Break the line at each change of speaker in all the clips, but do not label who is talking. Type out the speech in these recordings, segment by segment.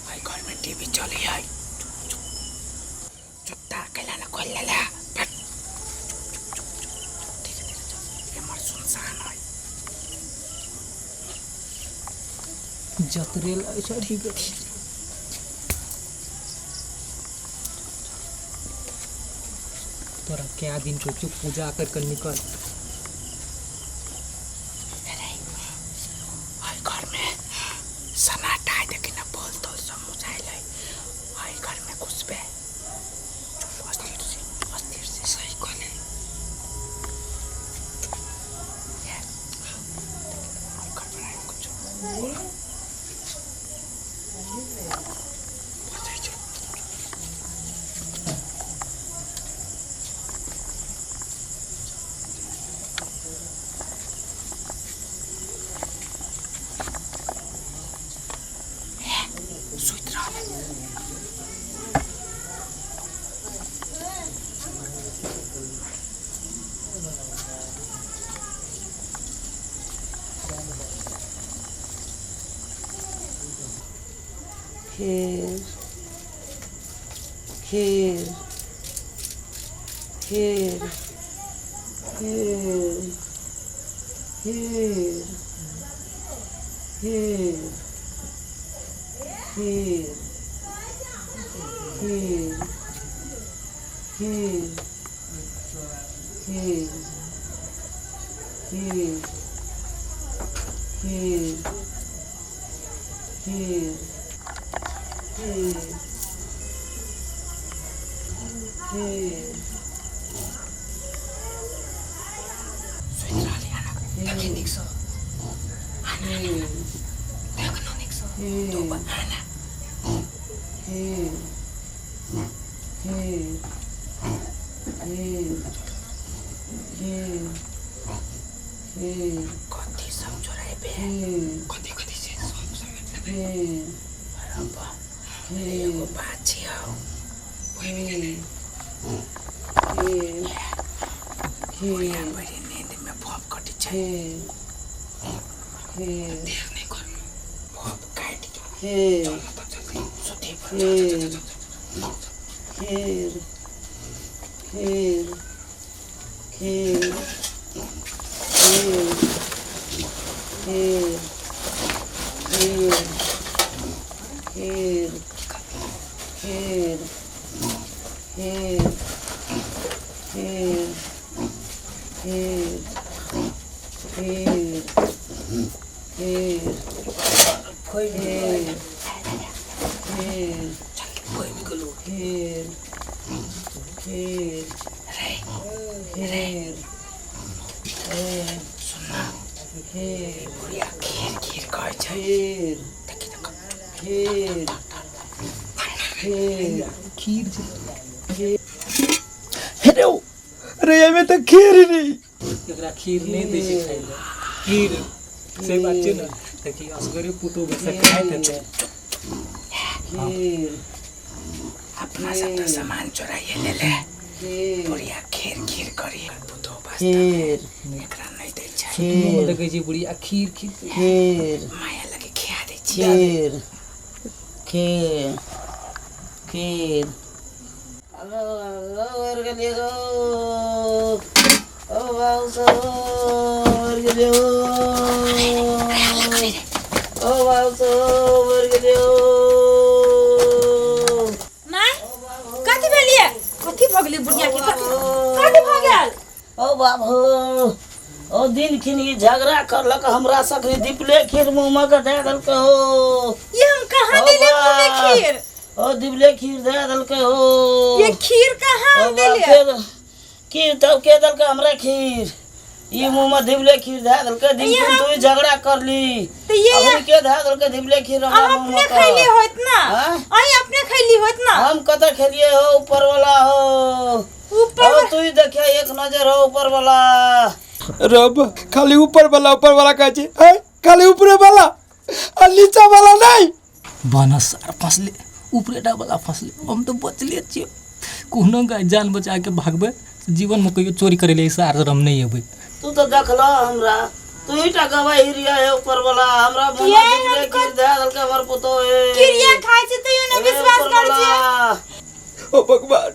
भाई घर में टीवी चली है। चुपता अकेला ना खोल ले ले। धीरे धीरे चल, ये मर सुनसान है।
जतरेल ऐसा ठीक है। तोरा क्या दिन को चुप पूजा कर निकल।
घर में सन्नाटा है लेकिन बोल तो समझाई ले। घर में घुस पे अस्थिर से सही खोले। घर में कुछ
खीर खीर खीर खीर खीर खीर खीर खीर खीर खीर खीर खीर
कथी समझो रहे बे? कथी कथी से एगो बाछी हो। बुढ़िया बड़ी नींद में भोप कटी छे। देर नहीं कर, भोप काट के चलो तो जल्दी सुती पर चल।
खीर खीर खीर खीर खीर खीर खीर खीर खीर खीर खीर खीर खीर खीर खीर
कोई भी गलो
खीर खीर खीर
सुनना
खीर
बुढ़िया खीर खीर कहे छे।
खीर
देखी तो
खीर खीर
खीर
अरे ये में तो खीर नहीं।
एकरा खीर नहीं दे छै खाइ ले। खीर से बात छै ना देखी असगरे पुतो में से खाइ थे।
खीर
अपना सब तो सामान चुराइए ले ले।
खीर
बुढ़िया खीर खीर करी बुतो बस
खीर
एकरा नहीं दे छै।
खीर
देखे छी बुढ़िया खीर खीर
खीर
माया लगे खिया दे छी।
खीर खीर खीर और गलिए गो ओ बाउसो और गलिए ओ बाउसो और गलिए
माय कथी भेलिए? कथी भ गेलै बुढ़िया के? कथी भ गेल?
ओ बाबू ओ दिन खिनी झगड़ा करलक हमरा सखनी दीपले खीर मुंह में के दे देलकै हो।
ये हम कहाँ दिले मुंह में खीर?
ओ दीपले खीर दे देलकै हो।
ये खीर कहाँ हम दिले?
खीर तब के देलकै हमरा खीर? ये मुंह में दीपले खीर दे देलकै। दिन खिन तू झगड़ा करली
तो ये
अभी के दे देलकै दीपले खीर हमरा मुंह
अपने
में
खैली होत ना?
हाँ?
आई अपने खैली होत ना?
हम कत खेलिए हो ऊपर वाला हो।
ऊपर
तू ही देखे एक नजर हो ऊपर वाला।
रब खाली ऊपर वाला कहे छे। खाली ऊपर वाला और नीचा वाला नहीं।
बनस सार फसले ऊपरे वाला फसले हम तो बचले छियै। कोनो गाय जान बचा के भागबे जीवन में कहियो चोरी करे ले सार हम नहीं हेबै।
तू तो देखला हमरा तू ही टा गवाही रिया है ऊपर वाला हमरा मुंह में दीपले खीर दे दल के हमर पुतो है
किरिया खाइ छै तैयो न विश्वास करै छियै।
ओ भगवान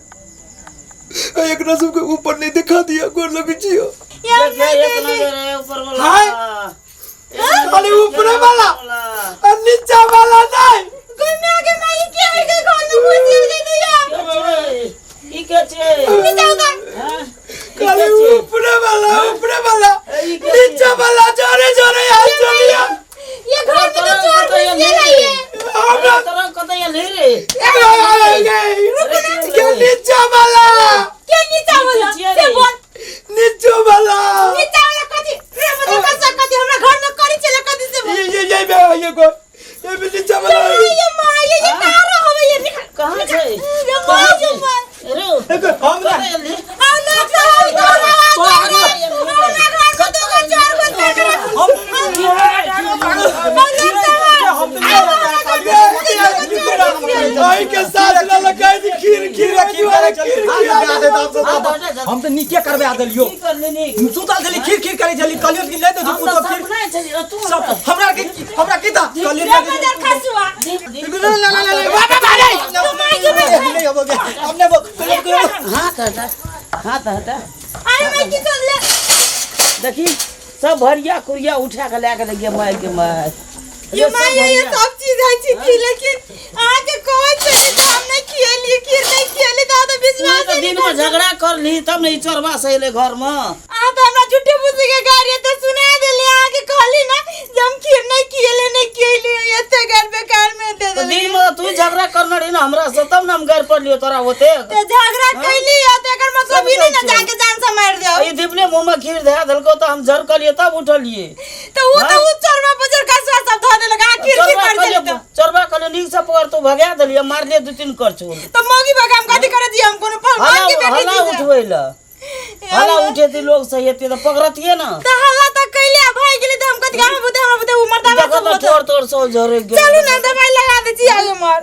एक ना सबके ऊपर नहीं दिखा दिया गोर लगे जियो
यार
देख एक नजर है ऊपर वाला
हाय खाली ऊपर वाला और नीचे वाला नहीं
कोई में आगे माई के है के घर में घुस दे दिया।
ई के छे
नीचे उतर।
हां
खाली ऊपर वाला नीचे वाला जोरे जोरे हाथ चलिया
ये घर में तो चोर घुस गेलै है।
हमरा
तरह कतै ले रे
क्या नीचे वाला
के नीचे वाला से बोल
नीचे वाला
नीचे वाला कथि रे मतलब कैसे कथि हमरा घर में करी चले कथि से बोल।
ये को ये भी नीचे वाला
ये मां ये कहां होवे ये निकल
कहां छे
ये मां जो मां
रे
हमरा
ले
आओ ना तो
आई के साथ ना लगाई थी खीर
हम तो नीचे करबे आ देलियो
की कर लेनी
सुतल छली खीर करे छली कलियो की ले दे पुतो खीर
नहीं छली तू
सब हमरा की था कलियो
बाजार खसुआ
बाबा मारे
नहीं हो गया हमने वो
हाथ हटा
अरे मैं की कर ले
देखी सब भरिया कुरिया उठा के लेके लगे मोबाइल के मार
ये मां ये सब चीज है छी की लेकिन आके कोई से हम नहीं खेली खीर नहीं खेली दादा विश्वास
तो दिन में झगड़ा कर ली तब नहीं चोरबा सहिले घर में
आ तो हमरा झूठे बुझी के गाड़ी तो सुना देले आके कहली ना जम खीर नहीं खेली एते घर बेकार में दे
तो
दे
दिन में तू झगड़ा करना रही ना हमरा से तब ना हम घर पर लियो तोरा होते
तो झगड़ा कैली है तो एकर मतलब ही नहीं ना जाके जान से मार दे
ई दीपले मुंह में खीर दे दलको तो हम झर कर लिए तब उठलिए
तो वो चोरवा बजर का स्वाद सब धो दे लगा खीर की कर दे तो
चोरबा कले नीक से पकड़ तू भगा देलिए मार लिए 2-3 कर छोड़
तो मोगी बगा हम कथि करे दिए हम कोनो फल मांग के बेटी
हला उठवेला हला उठे ती लोग सही हेते तो पकड़तिए ना
तो हल्ला तक कैले भाई गेली तो हम कथि हमरा बुते उमर दावा
देखो तो तोड़ सो झरे
चलू ना दवाई लगा दे छी आगे मार